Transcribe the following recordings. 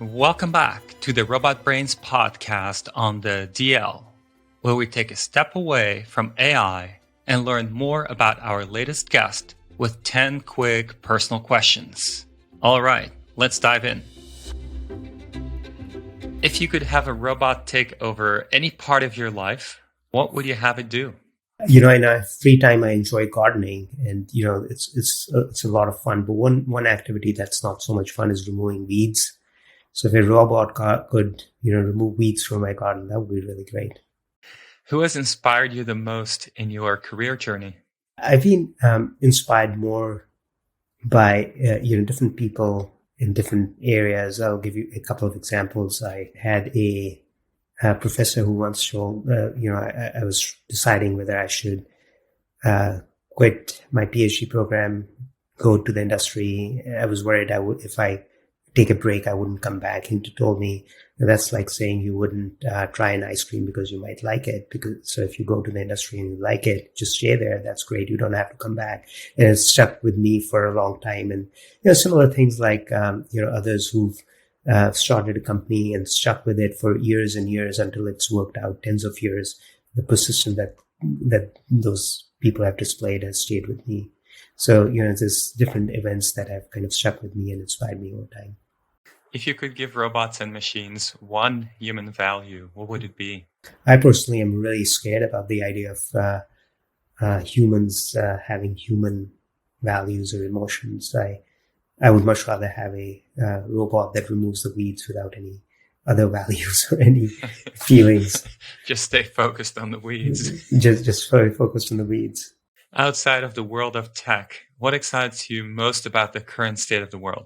Welcome back to the Robot Brains podcast on the DL, where we take a step away from AI and learn more about our latest guest with 10 quick personal questions. All right, let's dive in. If you could have a robot take over any part of your life, what would you have it do? In our free time, I enjoy gardening, and it's a lot of fun. But one activity that's not so much fun is removing weeds. So if a robot could remove weeds from my garden, that would be really great. Who has inspired you the most in your career journey? I've been inspired more by different people in different areas. I'll give you a couple of examples. I had a professor who once told, I was deciding whether I should quit my PhD program, go to the industry. I was worried if I take a break, I wouldn't come back. He told me that's like saying you wouldn't try an ice cream because you might like it. So if you go to the industry and you like it, just stay there. That's great. You don't have to come back. And it stuck with me for a long time. And similar things like others who've started a company and stuck with it for years and years until it's worked out, tens of years. The persistence that those people have displayed has stayed with me. So, there's different events that have kind of stuck with me and inspired me over time. If you could give robots and machines one human value, what would it be? I personally am really scared about the idea of humans having human values or emotions. I would much rather have a robot that removes the weeds without any other values or any feelings. Just stay focused on the weeds. just very focused on the weeds. Outside of the world of tech, what excites you most about the current state of the world?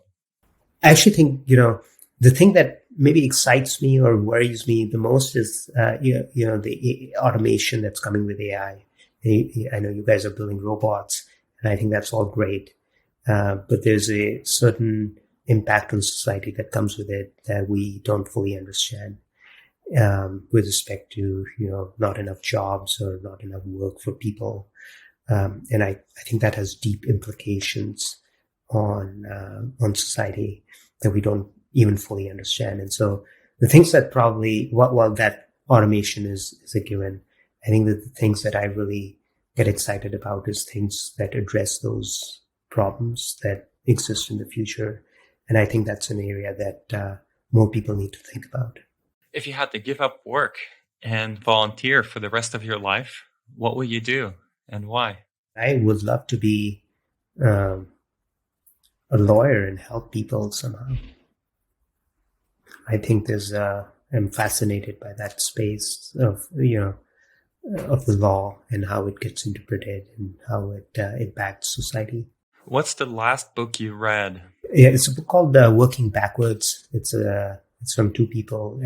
I actually think, the thing that maybe excites me or worries me the most is, the automation that's coming with AI. I know you guys are building robots, and I think that's all great. But there's a certain impact on society that comes with it that we don't fully understand, with respect to, not enough jobs or not enough work for people. And I think that has deep implications on society that we don't even fully understand. And so the things that probably, while that automation is a given, I think that the things that I really get excited about is things that address those problems that exist in the future. And I think that's an area that more people need to think about. If you had to give up work and volunteer for the rest of your life, what would you do and why? I would love to be a lawyer and help people somehow. I think I'm fascinated by that space of the law and how it gets interpreted and how it impacts society. What's the last book you read? Yeah, it's a book called Working Backwards. It's from two people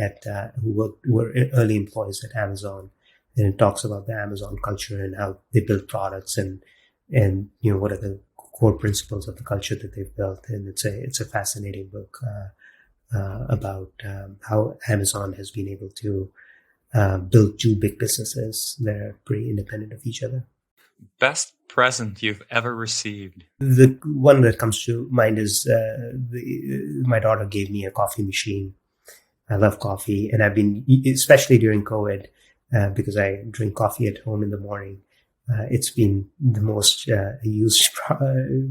who were early employees at Amazon, and it talks about the Amazon culture and how they build products and what are the core principles of the culture that they've built. And it's a fascinating book about how Amazon has been able to build two big businesses that are pretty independent of each other. Best present you've ever received? The one that comes to mind is my daughter gave me a coffee machine. I love coffee, and I've been, especially during COVID, because I drink coffee at home in the morning. It's been the most used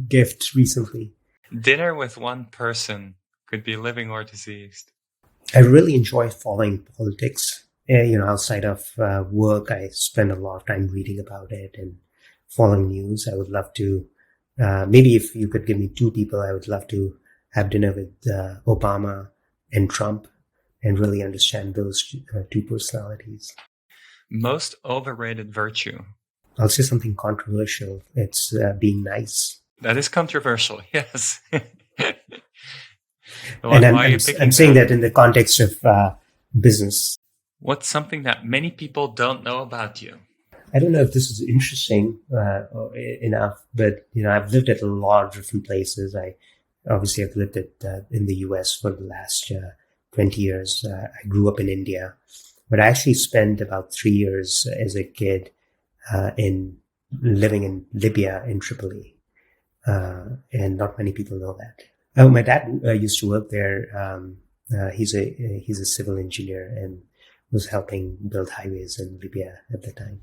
gift recently. Dinner with one person, could be living or deceased. I really enjoy following politics. Outside of work, I spend a lot of time reading about it and following news. I would love to, maybe if you could give me two people, I would love to have dinner with Obama and Trump and really understand those two personalities. Most overrated virtue? I'll say something controversial. It's being nice. That is controversial, yes. And I'm saying that in the context of business. What's something that many people don't know about you? I don't know if this is interesting enough, but I've lived at a lot of different places. I've lived in the US for the last 20 years. I grew up in India, but I actually spent about 3 years as a kid living in Libya in Tripoli, and not many people know that. My dad used to work there He's a civil engineer and was helping build highways in Libya at the time.